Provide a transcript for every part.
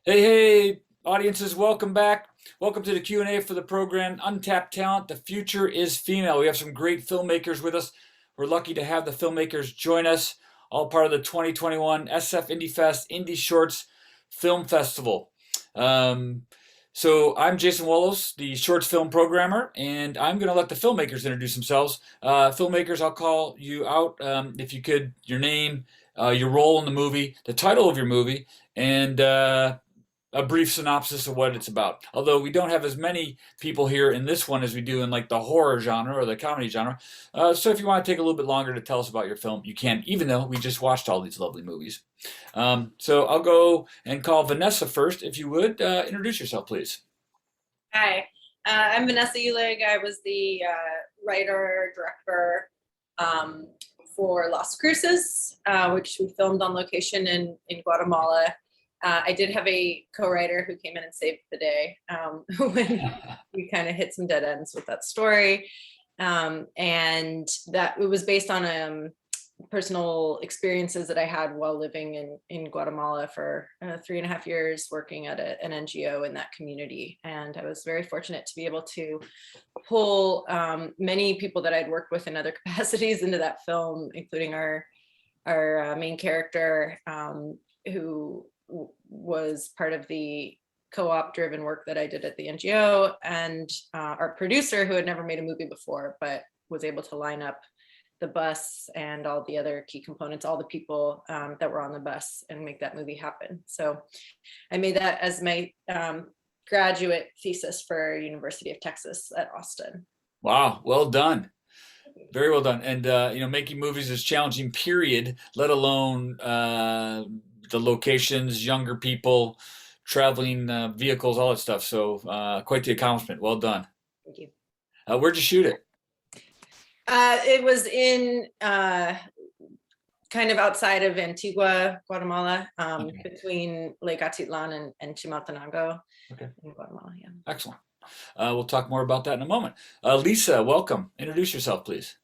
Hey, hey, audiences, welcome back. Welcome to the Q&A for the program Untapped Talent. The future is female. We have some great filmmakers with us. We're lucky to have the filmmakers join us, all part of the 2021 SF Indie Fest Indie Shorts Film Festival. Um, so I'm Jason Wallos, the shorts film programmer, and I'm going to let the filmmakers introduce themselves. Filmmakers, I'll call you out if you could, your name, your role in the movie, the title of your movie, and a brief synopsis of what it's about. Although we don't have as many people here in this one as we do in like the horror genre or the comedy genre. So if you want to take a little bit longer to tell us about your film, you can, even though we just watched all these lovely movies. So I'll go and call Vanessa first. If you would, introduce yourself, please. Hi, I'm Vanessa Ulig. I was the writer, director for Las Cruces, which we filmed on location in Guatemala. I did have a co-writer who came in and saved the day when we kind of hit some dead ends with that story. And that it was based on personal experiences that I had while living in Guatemala for 3.5 years, working at an NGO in that community. And I was very fortunate to be able to pull many people that I'd worked with in other capacities into that film, including our main character, who was part of the co-op driven work that I did at the NGO, and our producer, who had never made a movie before, but was able to line up the bus and all the other key components, all the people that were on the bus, and make that movie happen. So I made that as my graduate thesis for University of Texas at Austin. Wow, well done. Very well done. And making movies is challenging, period, let alone the locations, younger people, traveling vehicles, all that stuff. So quite the accomplishment. Well done. Thank you. Where'd you shoot it? It was in kind of outside of Antigua, Guatemala, Okay. between Lake Atitlan and Chimaltenango Okay. in Guatemala. Yeah. Excellent. We'll talk more about that in a moment. Lisa, welcome. Introduce yourself, please.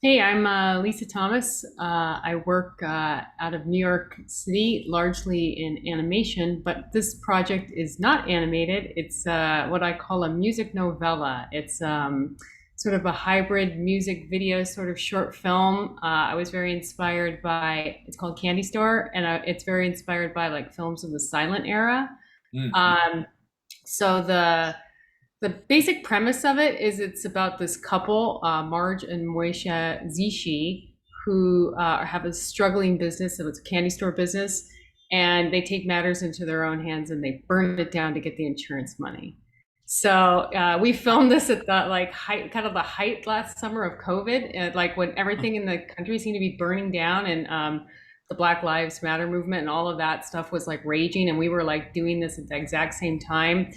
Hey, I'm Lisa Thomas. I work out of New York City, largely in animation, but this project is not animated. It's what I call a music novella. It's sort of a hybrid music video sort of short film. I was very inspired by, it's called Candy Store, and it's very inspired by like films of the silent era. Mm. So the basic premise of it is it's about this couple, Marge and Moisha Zishi, who have a struggling business. So it's a candy store business, and they take matters into their own hands and they burn it down to get the insurance money. So we filmed this at the like height, kind of the height last summer of COVID, like when everything in the country seemed to be burning down, and the Black Lives Matter movement and all of that stuff was like raging, and we were like doing this at the exact same time.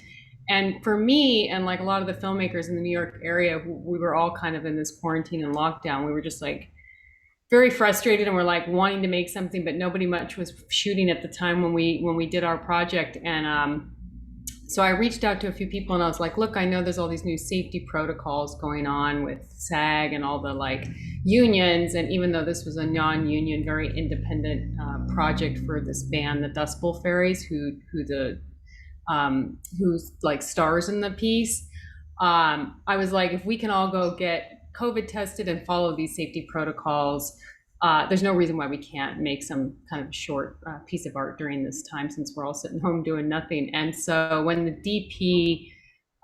And for me, and like a lot of the filmmakers in the New York area, we were all kind of in this quarantine and lockdown. We were just like very frustrated, and we're like wanting to make something, but nobody much was shooting at the time when we did our project. And so I reached out to a few people, and I was like, look, I know there's all these new safety protocols going on with SAG and all the like unions. And even though this was a non-union, very independent project for this band, the Dust Bowl Fairies, who's like stars in the piece. I was like, if we can all go get COVID tested and follow these safety protocols, there's no reason why we can't make some kind of short piece of art during this time, since we're all sitting home doing nothing. And so when the DP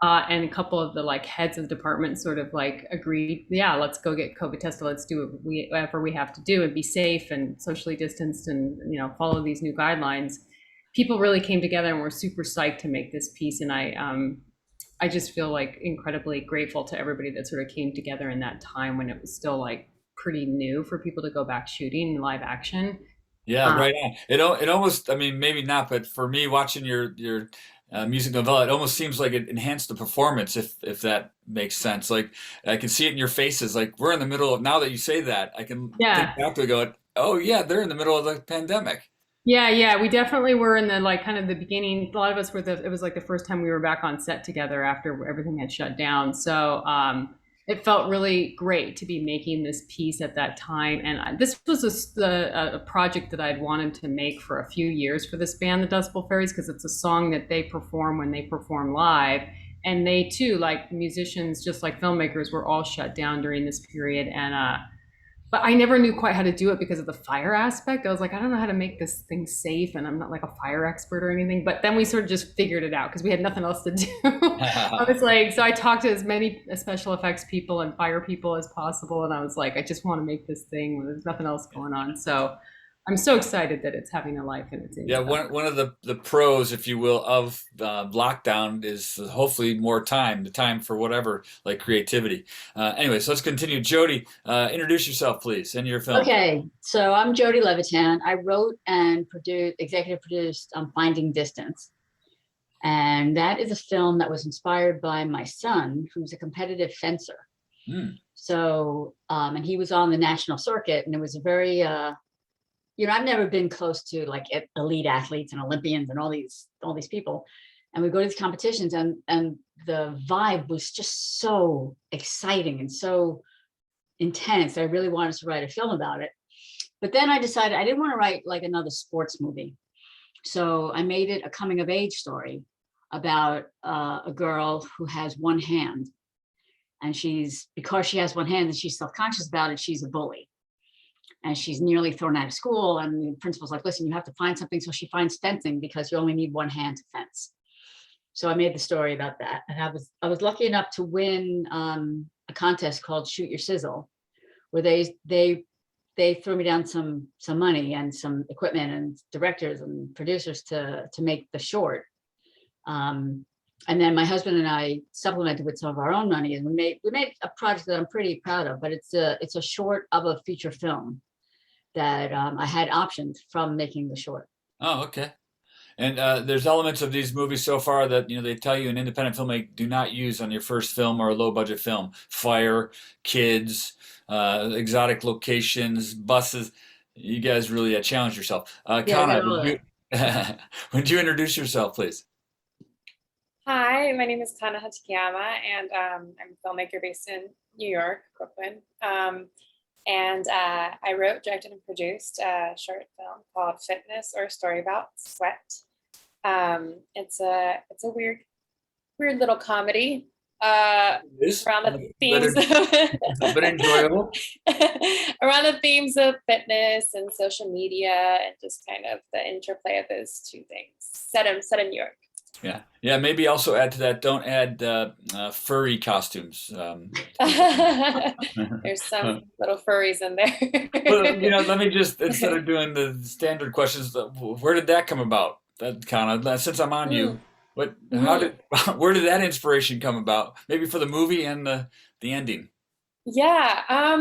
and a couple of the like heads of the department sort of like agreed, yeah, let's go get COVID tested, let's do whatever we have to do and be safe and socially distanced and follow these new guidelines, people really came together and were super psyched to make this piece. And I just feel like incredibly grateful to everybody that sort of came together in that time when it was still like pretty new for people to go back shooting in live action. Yeah, right on. It almost, I mean, maybe not, but for me, watching your music novella, it almost seems like it enhanced the performance, if that makes sense. Like I can see it in your faces. Like we're in the middle of, now that you say that, I can think Yeah. back to it, go, oh yeah, they're in the middle of the pandemic. Yeah, we definitely were in the like kind of the beginning. A lot of us were it was like the first time we were back on set together after everything had shut down. So it felt really great to be making this piece at that time. And this was a project that I'd wanted to make for a few years for this band, the Dust Bowl Fairies, because it's a song that they perform when they perform live. And they too, like musicians, just like filmmakers, were all shut down during this period. And but I never knew quite how to do it because of the fire aspect. I was like, I don't know how to make this thing safe, and I'm not like a fire expert or anything. But then we sort of just figured it out because we had nothing else to do. I was like, so I talked to as many special effects people and fire people as possible, and I was like, I just want to make this thing when there's nothing else going on. So I'm so excited that it's having a life and it's Yeah, one of the pros, if you will, of lockdown is hopefully more time, the time for whatever, like creativity. Anyway, so let's continue. Jody, introduce yourself, please, and your film. Okay, so I'm Jody Levitan. I wrote and executive produced Finding Distance. And that is a film that was inspired by my son, who's a competitive fencer. So, and he was on the national circuit, and it was a very, I've never been close to like elite athletes and Olympians and all these people. And we go to these competitions, and the vibe was just so exciting and so intense. I really wanted to write a film about it. But then I decided I didn't want to write like another sports movie. So I made it a coming of age story about a girl who has one hand. And because she has one hand and she's self-conscious about it, she's a bully. And she's nearly thrown out of school. And the principal's like, listen, you have to find something. So she finds fencing because you only need one hand to fence. So I made the story about that. And I was lucky enough to win a contest called Shoot Your Sizzle, where they threw me down some money and some equipment and directors and producers to make the short. And then my husband and I supplemented with some of our own money, and we made a project that I'm pretty proud of. But it's a short of a feature film that I had optioned from making the short. Oh, okay. And there's elements of these movies so far that they tell you an independent filmmaker do not use on your first film or a low budget film: fire, kids, exotic locations, buses. You guys really challenged yourself. Kana, would you introduce yourself, please? Hi, my name is Kana Hatakiyama, and I'm a filmmaker based in New York, Brooklyn. And I wrote, directed, and produced a short film called Fitness, or a story about sweat. It's a weird little comedy around the themes but enjoyable. around the themes of fitness and social media, and just kind of the interplay of those two things. Set in New York. Yeah. Maybe also add to that. Don't add furry costumes. There's some little furries in there. Well, let me just, instead of doing the standard questions, where did that come about? That kind of, since I'm on you, where did that inspiration come about? Maybe for the movie and the ending. Yeah, I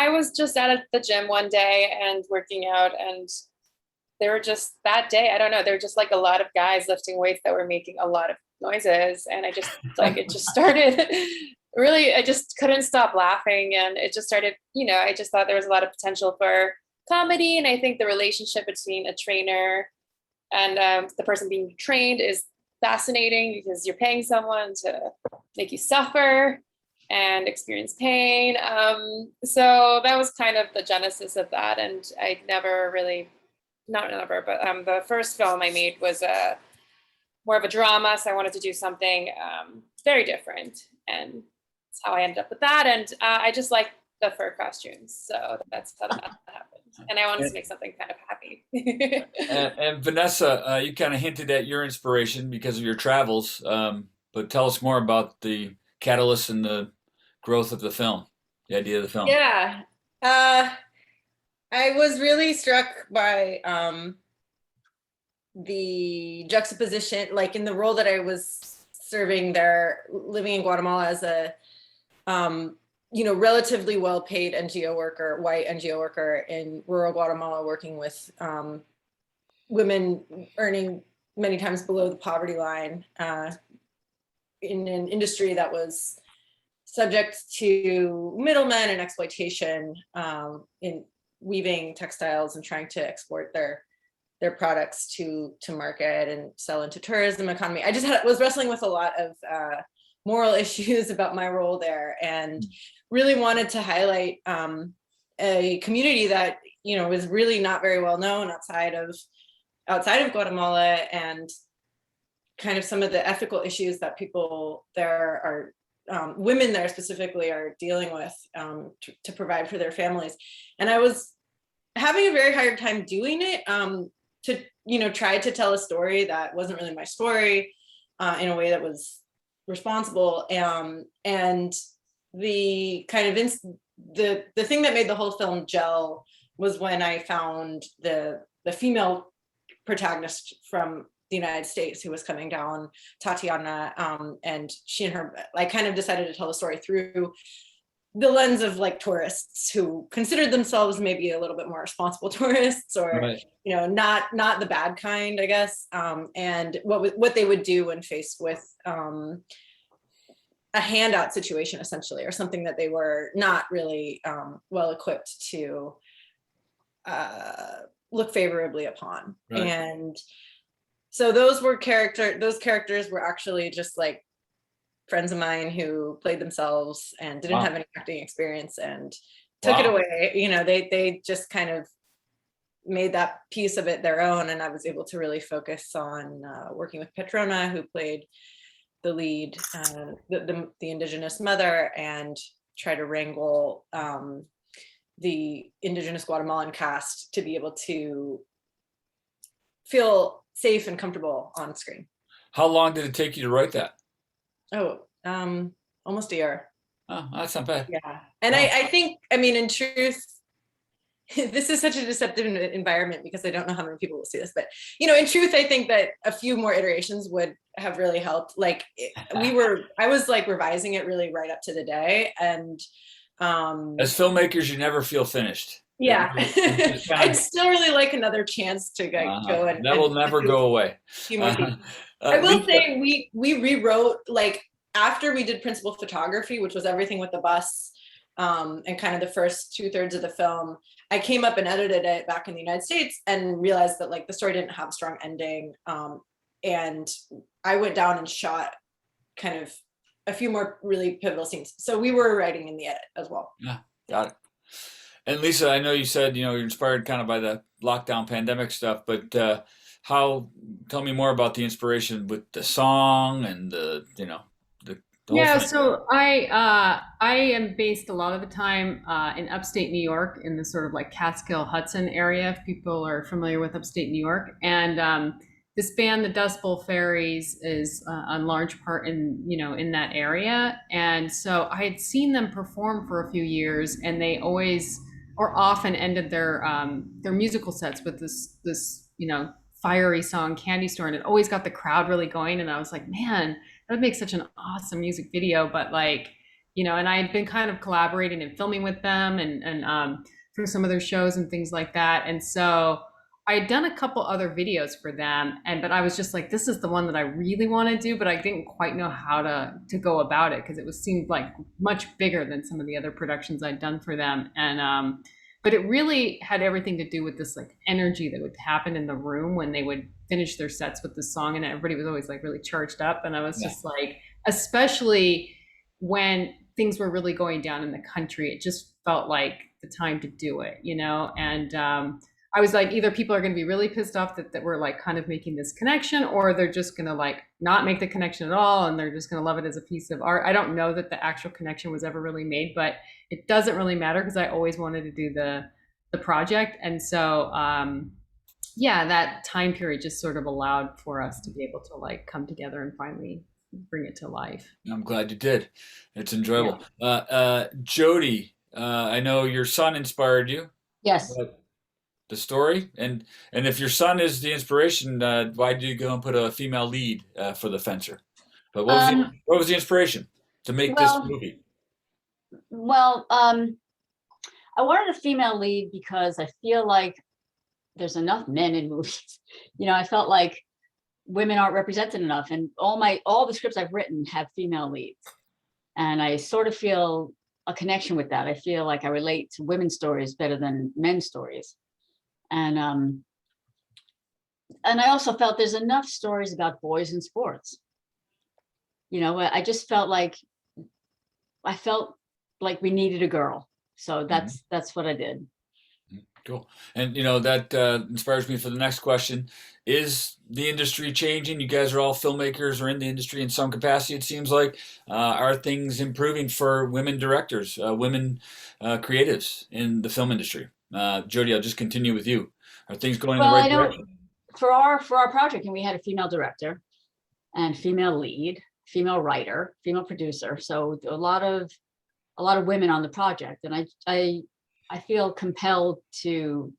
was just at the gym one day and working out, and there were just that day, I don't know, there were just like a lot of guys lifting weights that were making a lot of noises. And I just it just started really, I just couldn't stop laughing. And it just started, I just thought there was a lot of potential for comedy. And I think the relationship between a trainer and the person being trained is fascinating, because you're paying someone to make you suffer and experience pain. So that was kind of the genesis of that. And I never really, but the first film I made was more of a drama, so I wanted to do something very different, and that's how I ended up with that. And I just like the fur costumes, so that's how that happened. And I wanted to make something kind of happy. and Vanessa, you kind of hinted at your inspiration because of your travels, but tell us more about the catalyst and the growth of the film, the idea of the film. Yeah. I was really struck by the juxtaposition, like in the role that I was serving there, living in Guatemala as a, relatively well-paid NGO worker, white NGO worker in rural Guatemala, working with women earning many times below the poverty line in an industry that was subject to middlemen and exploitation in weaving textiles and trying to export their products to market and sell into tourism economy. I just was wrestling with a lot of moral issues about my role there, and really wanted to highlight a community that, you know, is really not very well known outside of Guatemala, and kind of some of the ethical issues that people there are, women there specifically, are dealing with to provide for their families. And I was having a very hard time doing it, to, you know, try to tell a story that wasn't really my story in a way that was responsible. And the kind of the thing that made the whole film gel was when I found the female protagonist from the United States who was coming down, Tatiana, and she and her, I kind of decided to tell the story through the lens of like tourists who considered themselves maybe a little bit more responsible tourists, or Right. you know, not the bad kind, I guess, and what they would do when faced with a handout situation, essentially, or something that they were not really well equipped to look favorably upon. Right. And so those characters were actually just like friends of mine who played themselves and didn't Wow. have any acting experience, and took it Wow. away. You know, they just kind of made that piece of it their own, and I was able to really focus on working with Petrona, who played the lead, the indigenous mother, and try to wrangle the indigenous Guatemalan cast to be able to feel safe and comfortable on screen. How long did it take you to write that? Oh, almost a year. Oh, that's not bad. Yeah. And Wow. I think, I mean, in truth, this is such a deceptive environment because I don't know how many people will see this, but you know, in truth, I think that a few more iterations would have really helped. Like I was like revising it really right up to the day, and As filmmakers, you never feel finished. yeah, It's kind I'd of- still really like another chance to go and that will never go away. few more people. I will Lisa- say we rewrote, like after we did principal photography, which was everything with the bus, and kind of the first 2/3 of the film, I came up and edited it back in the United States and realized that like the story didn't have a strong ending. And I went down and shot kind of a few more really pivotal scenes. So we were writing in the edit as well. Got it. And Lisa, I know you said, you know, you're inspired kind of by the lockdown pandemic stuff, but tell me more about the inspiration with the song and the whole Yeah, thing. so I am based a lot of the time in upstate New York, in the sort of like Catskill Hudson area, if people are familiar with upstate New York. And this band, the Dust Bowl Fairies, is on large part in that area. And so I had seen them perform for a few years, and they always or often ended their musical sets with this fiery song, Candy Store, and it always got the crowd really going. And I was like, man, that would make such an awesome music video. But like, and I had been kind of collaborating and filming with them and for some of their shows and things like that. And so I had done a couple other videos for them, but I was just like, this is the one that I really want to do, but I didn't quite know how to go about it because it seemed like much bigger than some of the other productions I'd done for them. And but it really had everything to do with this like energy that would happen in the room when they would finish their sets with the song, and everybody was always like really charged up. And I was just like, especially when things were really going down in the country, it just felt like the time to do it, and I was like, either people are going to be really pissed off that we're like kind of making this connection, or they're just going to like not make the connection at all, and they're just going to love it as a piece of art. I don't know that the actual connection was ever really made, but it doesn't really matter because I always wanted to do the project. And so that time period just sort of allowed for us to be able to like come together and finally bring it to life. I'm glad you did. It's enjoyable. Jody, I know your son inspired you. Yes. The story, and if your son is the inspiration, why did you go and put a female lead for The Fencer? But what was the inspiration to make this movie? Well, I wanted a female lead because I feel like there's enough men in movies. I felt like women aren't represented enough, and all the scripts I've written have female leads, and I sort of feel a connection with that. I feel like I relate to women's stories better than men's stories. And I also felt there's enough stories about boys in sports. I just felt like we needed a girl. So that's what I did. Cool. And that inspires me for the next question. Is the industry changing? You guys are all filmmakers or in the industry in some capacity, it seems like. Are things improving for women directors, women creatives in the film industry? Jody, I'll just continue with you. Are things going in the Well, right I know direction? for our project, and we had a female director and female lead, female writer, female producer. So a lot of women on the project. And I feel compelled to,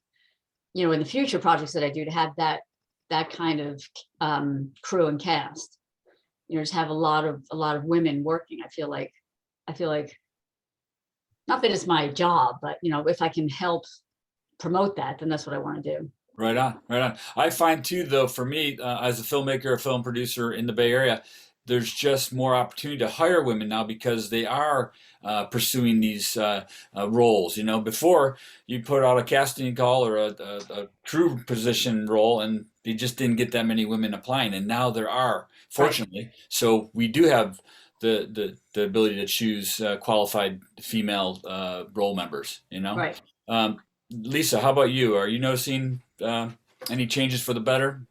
in the future projects that I do, to have that kind of crew and cast, just have a lot of women working. I feel like not that it's my job, but if I can help promote that, then that's what I want to do. Right on, right on. I find too, though, for me, as a filmmaker, a film producer in the Bay Area, there's just more opportunity to hire women now because they are pursuing these roles. Before you put out a casting call or a crew position role, and you just didn't get that many women applying. And now there are, fortunately. Right. So we do have the ability to choose qualified female role members. Right. Lisa, how about you? Are you noticing any changes for the better?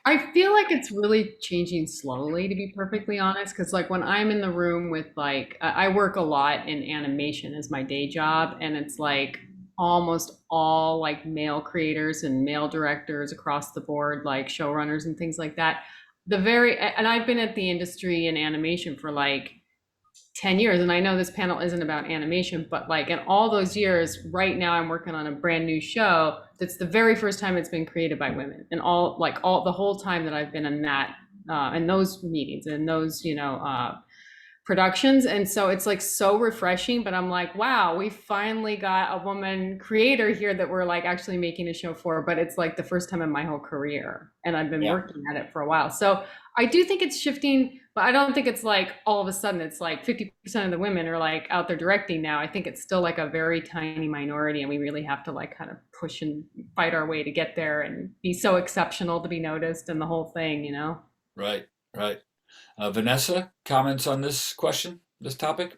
I feel like it's really changing slowly, to be perfectly honest. Because like when I'm in the room with I work a lot in animation as my day job, and it's like almost all like male creators and male directors across the board, like showrunners and things like that. And I've been at the industry in animation for like 10 years, and I know this panel isn't about animation, but like in all those years, right now I'm working on a brand new show that's the very first time it's been created by women, and all the whole time that I've been in that in those meetings and those productions. And so it's like so refreshing, but I'm like, wow, we finally got a woman creator here that we're like actually making a show for. But it's like the first time in my whole career, and I've been working at it for a while. So I do think it's shifting, but I don't think it's like all of a sudden it's like 50% of the women are like out there directing now. I think it's still like a very tiny minority, and we really have to like kind of push and fight our way to get there and be so exceptional to be noticed and the whole thing, Right, right. Vanessa, comments on this question, this topic?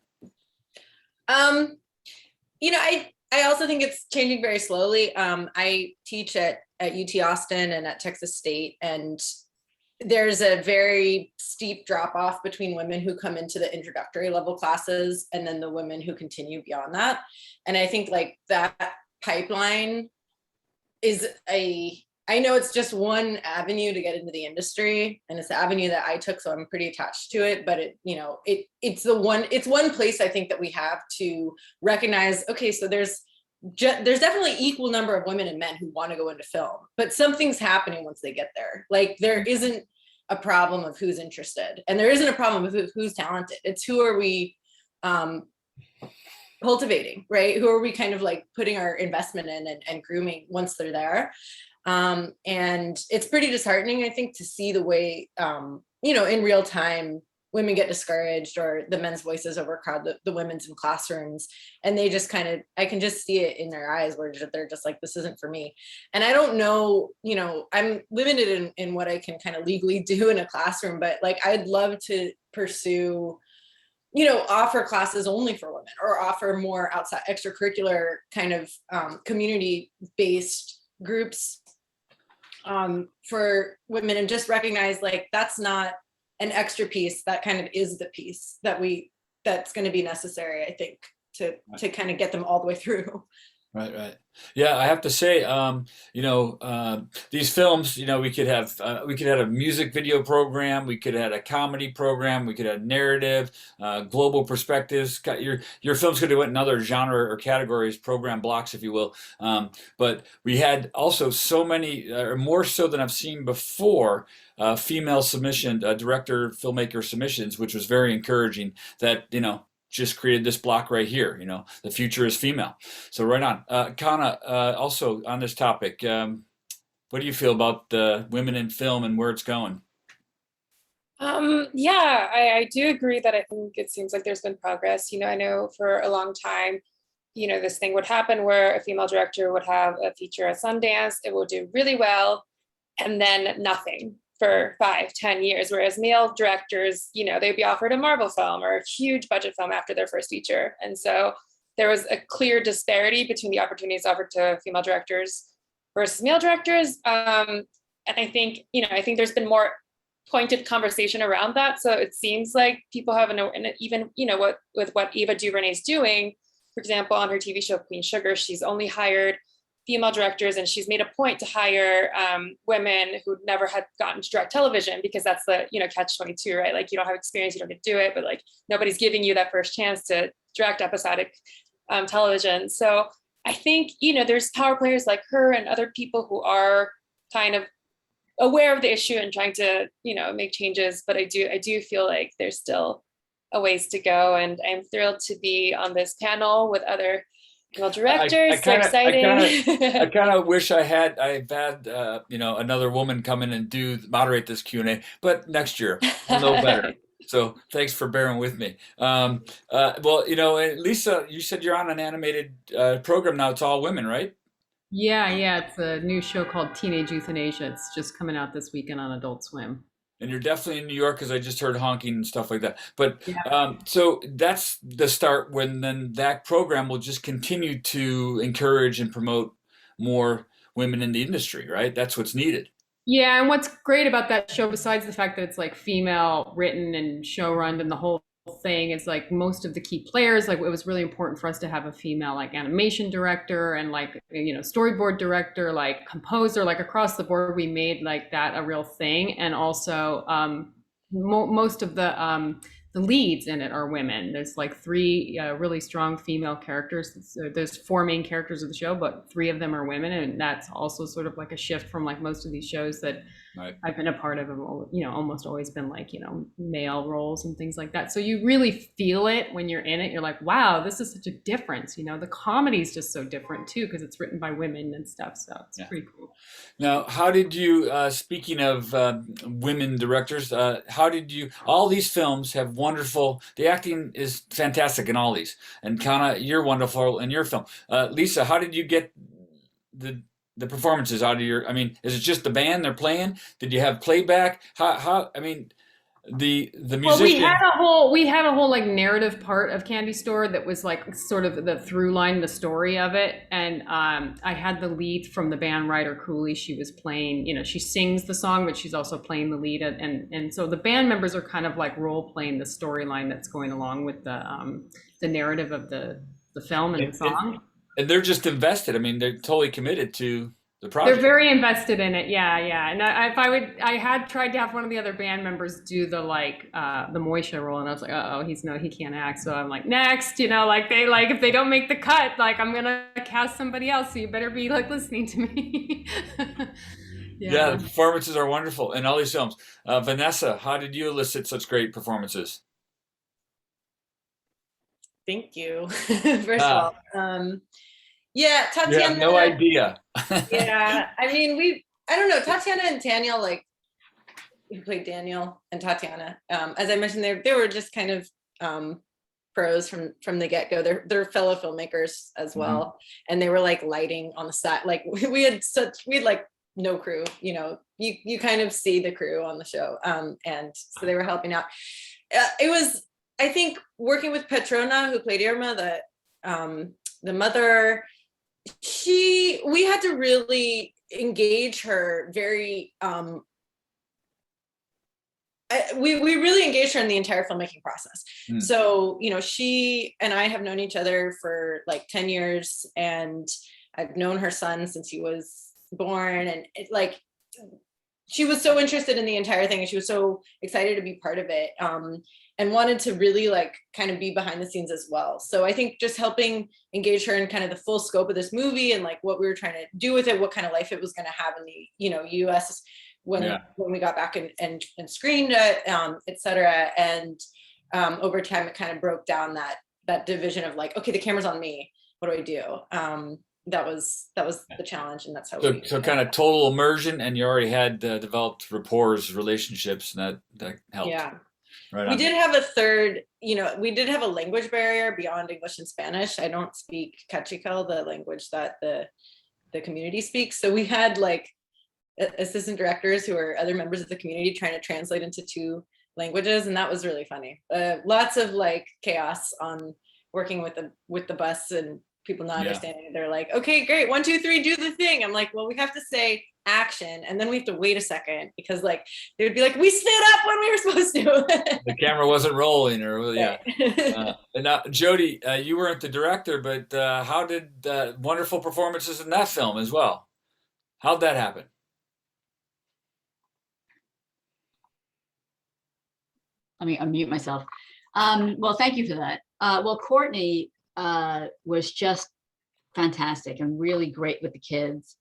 I also think it's changing very slowly. I teach at UT Austin and at Texas State, and there's a very steep drop off between women who come into the introductory level classes and then the women who continue beyond that. And I think like that pipeline is I know it's just one avenue to get into the industry, and it's the avenue that I took, so I'm pretty attached to it. But it's one place I think that we have to recognize. Okay, so there's definitely equal number of women and men who want to go into film, but something's happening once they get there. Like there isn't a problem of who's interested, and there isn't a problem of who's talented. It's who are we cultivating, right? Who are we kind of like putting our investment in and grooming once they're there. And it's pretty disheartening, I think, to see the way, in real time, women get discouraged or the men's voices overcrowd the women's in classrooms. And they just I can just see it in their eyes where they're just like, this isn't for me. And I don't know, I'm limited in what I can kind of legally do in a classroom, but like, I'd love to pursue, offer classes only for women, or offer more outside extracurricular kind of community-based groups for women, and just recognize like that's not an extra piece, that kind of is the piece that's going to be necessary, I think, to kind of get them all the way through. Right. Yeah, I have to say, these films, we could have a music video program, we could have a comedy program, we could have narrative, global perspectives. Your films could have went in other genre or categories, program blocks, if you will. But we had also so many, more so than I've seen before, female submission, director, filmmaker submissions, which was very encouraging. That just created this block right here. The future is female. So right on. Kana, also on this topic, what do you feel about women in film and where it's going? I do agree that I think it seems like there's been progress. I know for a long time, this thing would happen where a female director would have a feature at Sundance, it will do really well, and then nothing. for 5-10 years, whereas male directors, they'd be offered a Marvel film or a huge budget film after their first feature. And so there was a clear disparity between the opportunities offered to female directors versus male directors. And I think there's been more pointed conversation around that. So it seems like people have even, with what Ava DuVernay is doing, for example, on her TV show, Queen Sugar, she's only hired female directors, and she's made a point to hire women who never had gotten to direct television, because that's the catch-22, right? Like, you don't have experience, you don't get to do it, but like nobody's giving you that first chance to direct episodic television. So I think there's power players like her and other people who are kind of aware of the issue and trying to make changes, but I do feel like there's still a ways to go, and I'm thrilled to be on this panel with other female directors. So exciting. I kind of wish I've had another woman come in and moderate this Q&A, but next year we'll know better. So thanks for bearing with me. Lisa, you said you're on an animated program now. It's all women, right? Yeah. It's a new show called Teenage Euthanasia. It's just coming out this weekend on Adult Swim. And you're definitely in New York, because I just heard honking and stuff like that. But Yeah. so that's the start, when then that program will just continue to encourage and promote more women in the industry, right? That's what's needed. Yeah, and what's great about that show, besides the fact that it's like female written and show run and the whole thing, is like most of the key players, like it was really important for us to have a female like animation director and like storyboard director, like composer, like across the board we made like that a real thing. And also most of the leads in it are women. There's like 3 really strong female characters. So there's 4 main characters of the show, but 3 of them are women, and that's also sort of like a shift from like most of these shows that I've been a part of, almost always been like, male roles and things like that. So you really feel it when you're in it. You're like, wow, this is such a difference. The comedy is just so different too, because it's written by women and stuff. So it's pretty cool. Now, how did you, speaking of women directors, all these films have the acting is fantastic in all these. And Kana, you're wonderful in your film. Lisa, how did you get the performances out of is it just the band they're playing? Did you have playback? The musician. Well, we had a whole like narrative part of Candy Store that was like sort of the through line, the story of it. And I had the lead from the band, Ryder Cooley. She was playing, she sings the song, but she's also playing the lead. And so the band members are kind of like role playing the storyline that's going along with the narrative of the film and the song. And they're just invested. They're totally committed to the project. They're very invested in it. Yeah. And I had tried to have one of the other band members do the Moisha role, and I was like, he can't act. So I'm like, next, if they don't make the cut, like I'm gonna cast somebody else. So you better be like listening to me. Yeah, the performances are wonderful in all these films. Vanessa, how did you elicit such great performances? Thank you. First of all, Tatiana. You have no idea. Yeah, I don't know, Tatiana and Daniel, like, who played Daniel and Tatiana. As I mentioned, they were just kind of pros from the get-go. They're fellow filmmakers as well, mm-hmm. And they were like lighting on the set. Like we had like no crew. You kind of see the crew on the show, and so they were helping out. It was, I think, working with Petrona, who played Irma, the mother. We had to really engage her very. We really engaged her in the entire filmmaking process. Mm. So, she and I have known each other for like 10 years, and I've known her son since he was born, and she was so interested in the entire thing, and she was so excited to be part of it. And wanted to really kind of be behind the scenes as well. So I think just helping engage her in kind of the full scope of this movie and what we were trying to do with it, what kind of life it was going to have in the, US when we got back and screened it, et cetera. And over time, it kind of broke down that division of okay, the camera's on me. What do I do? That was the challenge, and that's how so kind of total immersion, and you already had developed rapports, relationships, and that helped. Yeah. Right. We did have a third, we did have a language barrier beyond English and Spanish. I don't speak Kachikal, the language that the community speaks. So we had assistant directors who are other members of the community trying to translate into 2 languages, and that was really funny. Lots of like chaos on working with the bus and people not Yeah. understanding. They're like, okay, great, 1, 2, 3, do the thing. I'm like, well, we have to say action, and then we have to wait a second because like they would be like, we stood up when we were supposed to. The camera wasn't rolling, or yeah. Right. And now, Jody, you weren't the director, but how did wonderful performances in that film as well? How'd that happen? Let me unmute myself. Well, thank you for that. Well, Courtney was just fantastic and really great with the kids.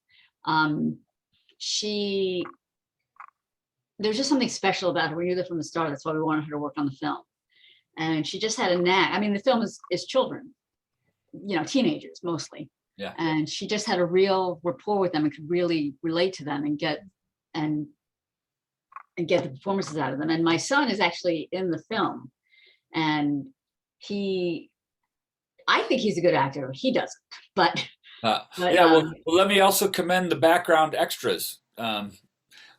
There's just something special about her. We knew that from the start. That's why we wanted her to work on the film. And she just had a knack. I mean, the film is children, teenagers mostly. Yeah. And she just had a real rapport with them and could really relate to them and get the performances out of them. And my son is actually in the film, and I think he's a good actor. He doesn't, but Yeah, well, let me also commend the background extras.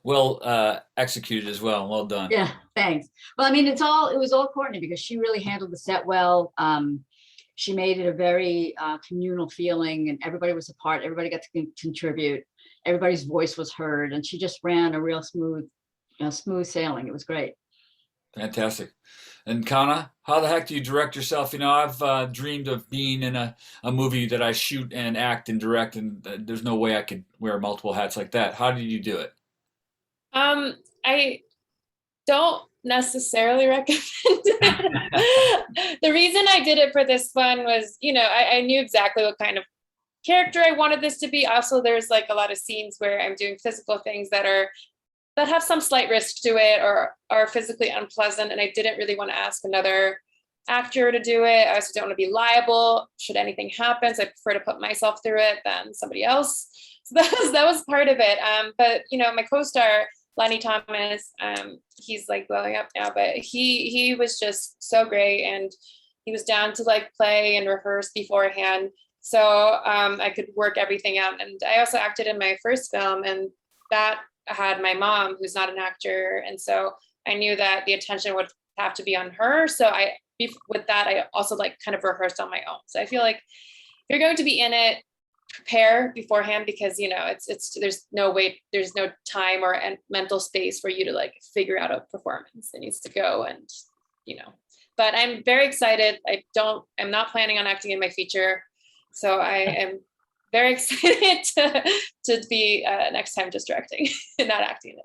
Well executed as well. Well done. yeah, thanks. Well, I mean, it was all Courtney because she really handled the set well. She made it a very communal feeling, and everybody was a part. Everybody got to contribute. Everybody's voice was heard, and she just ran a real smooth sailing. It was great. Fantastic. And Kana, how the heck do you direct yourself? I've dreamed of being in a movie that I shoot and act and direct, and there's no way I could wear multiple hats like that. How did you do it? I don't necessarily recommend it. The reason I did it for this one was, I knew exactly what kind of character I wanted this to be. Also, there's like a lot of scenes where I'm doing physical things that have some slight risk to it or are physically unpleasant. And I didn't really want to ask another actor to do it. I also don't want to be liable should anything happen. So I prefer to put myself through it than somebody else. So that was part of it. But my co-star, Lenny Thomas, he's like blowing up now, but he was just so great. And he was down to like play and rehearse beforehand. So I could work everything out. And I also acted in my first film, and that had my mom, who's not an actor. And so I knew that the attention would have to be on her. So with that, I also like kind of rehearsed on my own. So I feel like if you're going to be in it, prepare beforehand, because there's no time or mental space for you to like figure out a performance. It needs to go, and but I'm very excited. I'm not planning on acting in my feature, so I am very excited to be next time just directing and not acting.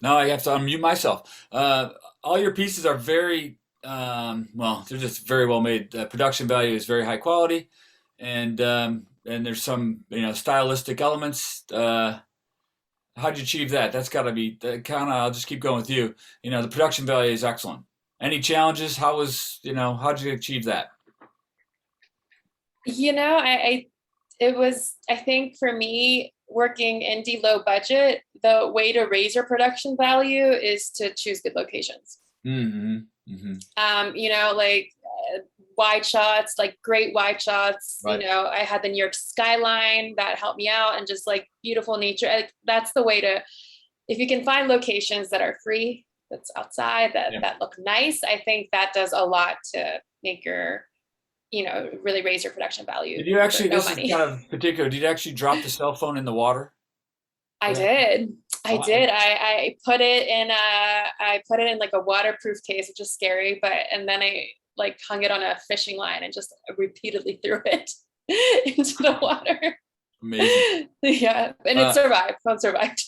No, I have to unmute myself. All your pieces are very they're just very well made. Production value is very high quality, and there's some stylistic elements. How'd you achieve that? That's got to be kind of. I'll just keep going with you. The production value is excellent. Any challenges? How'd you achieve that? I think for me, working indie low budget, the way to raise your production value is to choose good locations. Mm-hmm. Mm-hmm. Wide shots, like great wide shots. Right. I had the New York skyline that helped me out, and just like beautiful nature. That's the way to, if you can find locations that are free, that's outside, that look nice. I think that does a lot to make your, really raise your production value. Did you actually, no this money. is kind of particular, did you actually drop the cell phone in the water? I did. I put it in like a waterproof case, which is scary, and then I like hung it on a fishing line and just repeatedly threw it into the water. Amazing. Yeah. And it survived. Phone survived.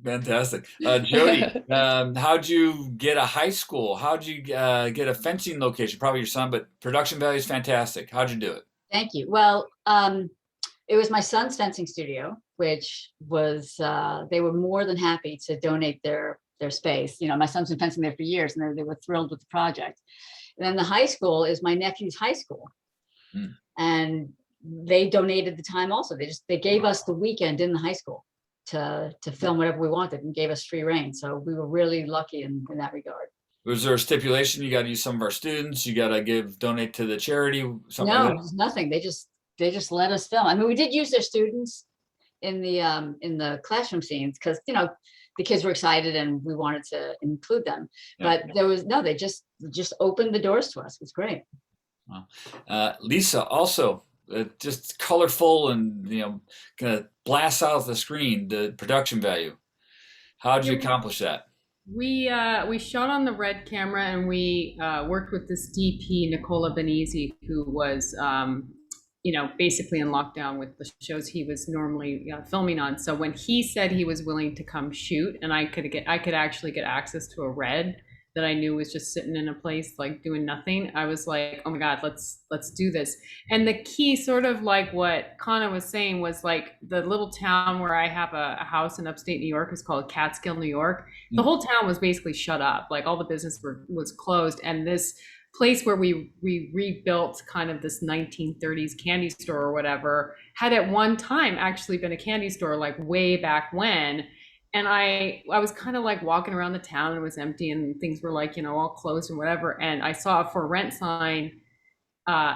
Fantastic. Jody, how'd you get a high school? How'd you get a fencing location? Probably your son, but production value is fantastic. How'd you do it? Thank you. Well, it was my son's fencing studio, which was, they were more than happy to donate their space. My son's been fencing there for years, and they were thrilled with the project. And then the high school is my nephew's high school. And they donated the time also. They gave us the weekend in the high school to film whatever we wanted, and gave us free reign. So we were really lucky in that regard. Was there a stipulation? You got to use some of our students. You got to donate to the charity. No, Like there's nothing. They just they just let us film. I mean, we did use their students in the classroom scenes because, you know, the kids were excited and we wanted to include them. Yeah. But they just opened the doors to us. It was great. Lisa, also just colorful and, you know, kind of blasts out the screen, the production value. How did you accomplish that? We shot on the Red camera, and we worked with this DP, Nicola Benizzi, who was you know, basically in lockdown with the shows he was normally filming on. So when he said he was willing to come shoot, and I could actually get access to a Red that I knew was just sitting in a place like doing nothing, I was like, oh my God, let's do this. And the key, sort of like what Kana was saying, was like the little town where I have a house in upstate New York is called Catskill, New York. The whole town was basically shut up. Like all the business was closed. And this place where we rebuilt kind of this 1930s candy store or whatever had at one time actually been a candy store, like way back when. And I was kind of like walking around the town, and it was empty and things were like, you know, all closed and whatever. And I saw a for rent sign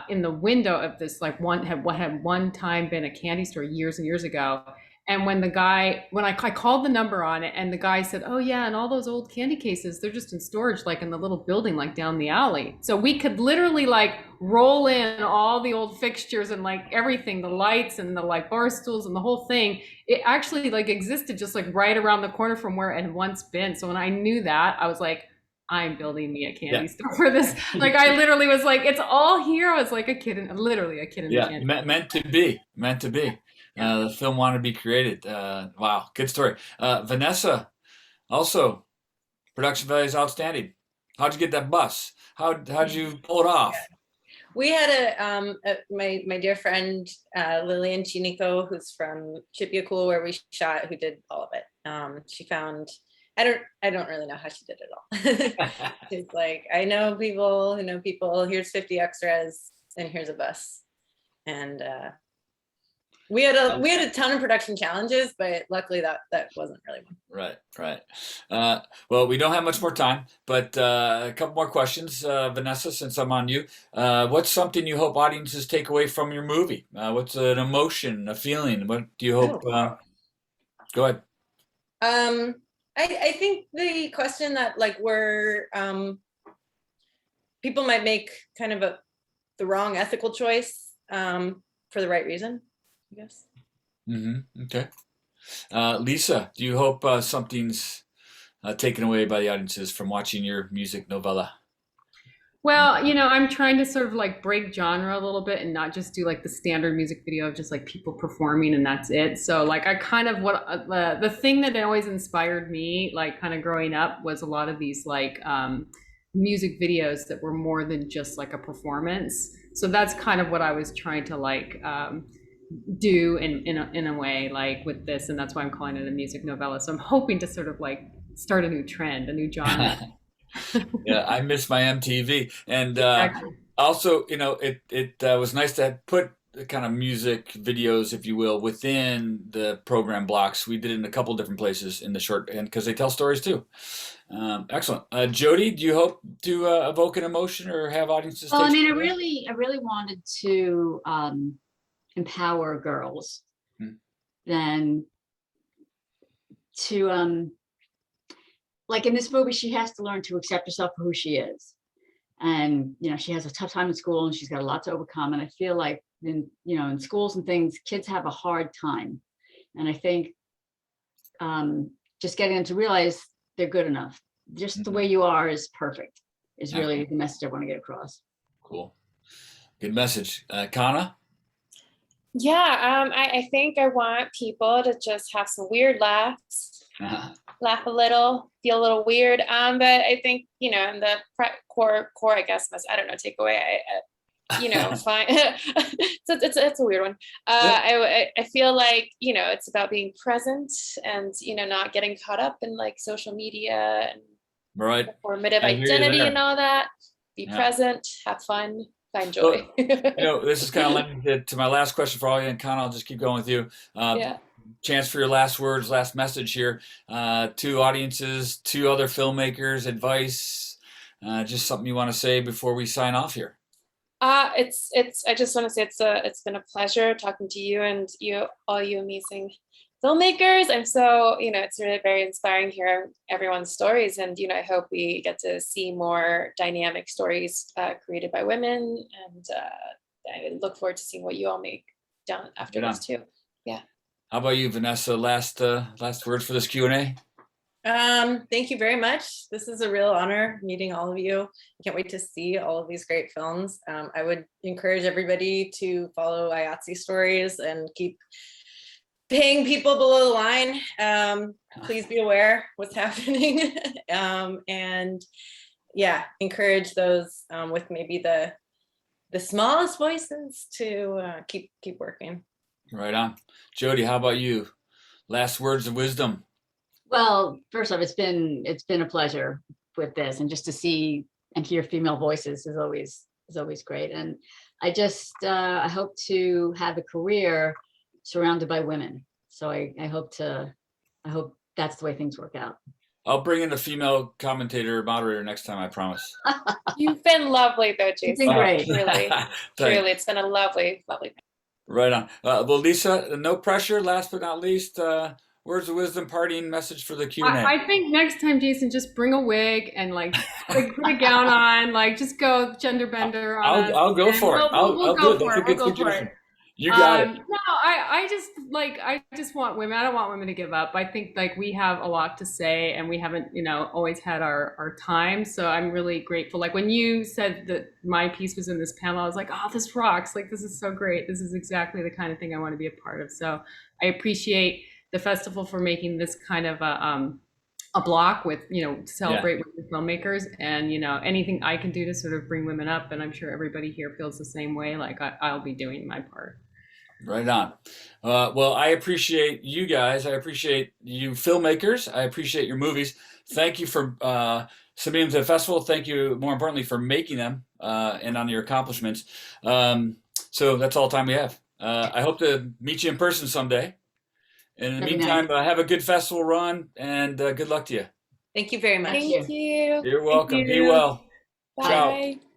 in the window of this, like what had one time been a candy store years and years ago. And when I called the number on it, and the guy said, oh yeah, and all those old candy cases, they're just in storage, like in the little building, like down the alley. So we could literally like roll in all the old fixtures and like everything, the lights and the like bar stools and the whole thing. It actually like existed just like right around the corner from where it had once been. So when I knew that, I was like, I'm building me a candy store for this. Like I literally was like, it's all here. I was like literally a kid in the candy. Meant to be. The film wanted to be created. Wow, good story. Vanessa, also, production value is outstanding. How'd you get that bus? How'd you pull it off? We had my dear friend Lillian Chinico, who's from Chipiakul, where we shot, who did all of it. She found, I don't really know how she did it all. She's like, I know people who know people. Here's 50 extras, and here's a bus. And we had a ton of production challenges, but luckily that wasn't really one. Right. Well, we don't have much more time, but a couple more questions, Vanessa, since I'm on you. What's something you hope audiences take away from your movie? What's an emotion, a feeling? What do you hope? Go ahead. I think the question that like people might make kind of the wrong ethical choice for the right reason, I guess. Okay. Lisa, do you hope something's taken away by the audiences from watching your music novella? Well, you know, I'm trying to sort of like break genre a little bit and not just do like the standard music video of just like people performing and that's it. So like I kind of the thing that always inspired me, like kind of growing up, was a lot of these like music videos that were more than just like a performance. So that's kind of what I was trying to like do in a way like with this, and that's why I'm calling it a music novella. So I'm hoping to sort of like start a new trend, a new genre. Yeah, I miss my MTV, and Exactly. also, you know, it was nice to put the kind of music videos, if you will, within the program blocks. We did it in a couple different places in the short, and because they tell stories too. Excellent. Jody, do you hope to evoke an emotion or have audiences? Well, I mean, I away? really wanted to empower girls, then to like in this movie, she has to learn to accept herself for who she is. And, you know, she has a tough time in school and she's got a lot to overcome. And I feel like in schools and things, kids have a hard time. And I think just getting them to realize they're good enough. Just the way you are is perfect is really the message I want to get across. Cool. Good message. Kana? Yeah, I think I want people to just have some weird laughs. Laugh a little, feel a little weird. But I think, in the core, I guess, I don't know, takeaway, fine. It's a weird one. I feel like, it's about being present and, not getting caught up in like social media and performative identity and all that. Be present, have fun, find joy. This is kind of lending to my last question for all you, and Kana, I'll just keep going with you. Chance for your last words, last message here to audiences, to other filmmakers, advice, just something you want to say before we sign off here. I just want to say it's been a pleasure talking to you and all you amazing filmmakers. I'm so, it's really very inspiring hearing everyone's stories. And, I hope we get to see more dynamic stories created by women. And I look forward to seeing what you all make done after this too. Yeah. How about you, Vanessa? Last words for this Q&A? Thank you very much. This is a real honor meeting all of you. I can't wait to see all of these great films. I would encourage everybody to follow IATSE stories and keep paying people below the line. Please be aware what's happening. And yeah, encourage those with maybe the smallest voices to keep working. Right on. Jody, how about you? Last words of wisdom. Well, first off, it's been a pleasure with this, and just to see and hear female voices is always great. And I just I hope to have a career surrounded by women. So I hope that's the way things work out. I'll bring in a female commentator, moderator next time, I promise. You've been lovely though, Jason. It's been great. Truly, it's been a lovely. Right on. Well, Lisa, no pressure. Last but not least, words of wisdom, parting message for the Q&A. I think next time, Jason, just bring a wig and put a gown on, just go gender bender on us, I'll go for it. We'll go for it. That's a good suggestion. You got it. No, I just want women. I don't want women to give up. I think we have a lot to say, and we haven't, always had our time. So I'm really grateful. Like when you said that my piece was in this panel, I was like, oh, this rocks. This is so great. This is exactly the kind of thing I want to be a part of. So I appreciate the festival for making this kind of a block with, to celebrate women filmmakers, and, anything I can do to sort of bring women up. And I'm sure everybody here feels the same way. I'll be doing my part. Right on. Well, I appreciate you guys. I appreciate you filmmakers. I appreciate your movies. Thank you for submitting them to the festival. Thank you, more importantly, for making them and on your accomplishments. So that's all the time we have. I hope to meet you in person someday. And in the meantime, have a good festival run, and good luck to you. Thank you very much. Thank you. You're welcome. you. Be well. Bye. Ciao.